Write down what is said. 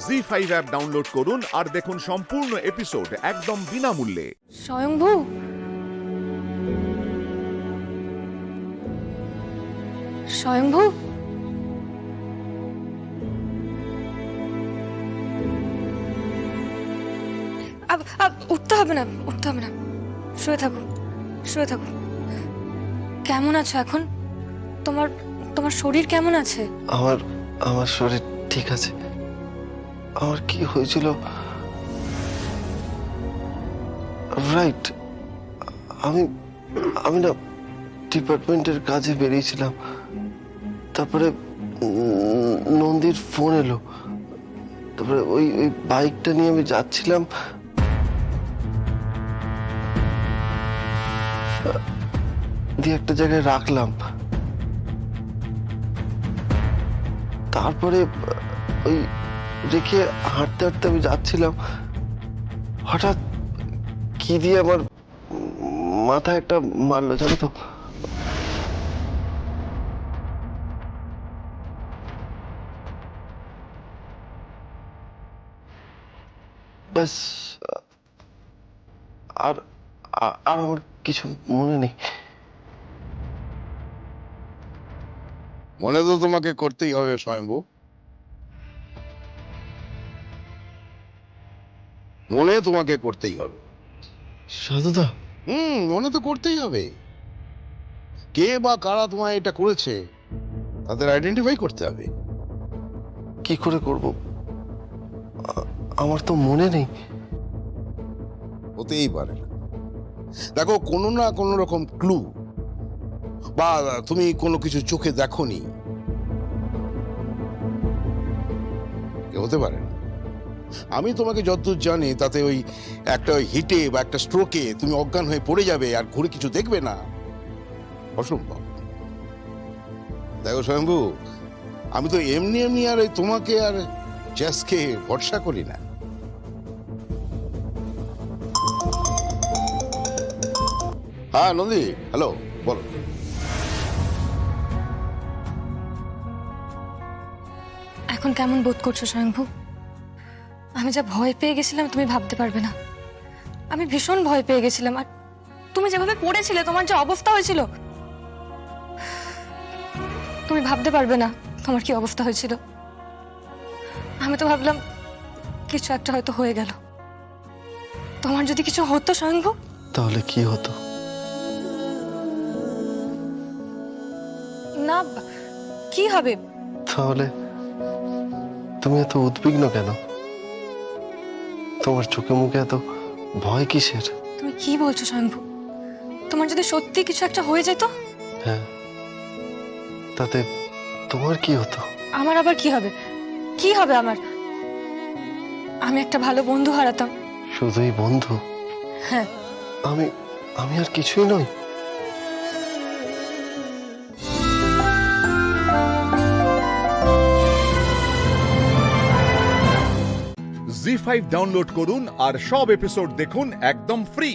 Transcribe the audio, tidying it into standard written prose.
ZEE5 app download করুন আর দেখুন সম্পূর্ণ এপিসোড একদম বিনামূল্যে। স্বয়ংভু, স্বয়ংভু, উঠতে হবে না, উঠতে হবে না, শুয়ে থাকো, শুয়ে থাকো। কেমন আছো এখন? তোমার তোমার শরীর কেমন আছে? আমার আমার শরীর ঠিক আছে। আমার কি হয়েছিল, রাইট, আমি আমি না ডিপার্টমেন্টের কাজে বেরিয়েছিলাম। তারপরে নন্দীর ফোন এলো। তারপরে ওই ওই বাইকটা নিয়ে আমি যাচ্ছিলাম, দিয়ে একটা জায়গায় রাখলাম। তারপরে ওই রেখে হাঁটতে হাঁটতে আমি যাচ্ছিলাম, হঠাৎ কি দিয়ে আমার মাথায় একটা মারলো, জানো তো। ব্যাস, আর আর আমার কিছু মনে নেই। মনে তো তোমাকে করতেই হবে স্বয়ম্ভু, মনে তোমাকে করতেই হবে। সাধুদা, মনে তো করতেই হবে। কে বা কারা তোমায় এটা করেছে তাদের আইডেন্টিফাই করতে হবে। কি করে করব? আমার তো মনে নেই। হতেই পারে না। দেখো, কোনো না কোনো রকম ক্লু বা তুমি কোনো কিছু চোখে দেখোনি হতে পারে না। আমি তোমাকে যতদূর জানি তাতে ওই একটা হিটে বা একটা স্ট্রোকে তুমি অজ্ঞান হয়ে পড়ে যাবে আর ঘুরে কিছু দেখবে না, অসম্ভব। দেখো স্বয়ম্ভু, আমি তো এমনি এমনি আর ওই তোমাকে আর জ্যাসকে ভরসা করি না। হ্যাঁ নন্দী, হ্যালো, বলো। এখন কেমন বোধ করছো স্বয়ংভু? আমি যা ভয় পেয়ে গেছিলাম তুমি ভাবতে পারবে না। আমি ভীষণ ভয় পেয়ে গেছিলাম, আর তুমি যেভাবে পড়েছিলে, তোমার যে অবস্থা হয়েছিল, তুমি ভাবতে পারবে না তোমার কি অবস্থা হয়েছিল। আমি তো ভাবলাম কিছু একটা হয়তো হয়ে গেল। তোমার যদি কিছু হতো স্বয়ংভু, তাহলে কি হতো? না কি হবে? তাহলে তুমি এত উদ্বিগ্ন কেন? তোমার চোখে মুখে এত ভয় কিসের? তুমি কি বলছো স্বয়ংভু? তোমার যদি সত্যি কিছু একটা হয়ে যেত? হ্যাঁ, তাতে তোমার কি হতো? আমার আবার কি হবে? কি হবে আমার? আমি একটা ভালো বন্ধু হারাতাম। শুধুই বন্ধু? হ্যাঁ। আমি আমি আর কিছুই নই। জি5 ডাউনলোড করুন আর সব এপিসোড দেখুন একদম ফ্রি।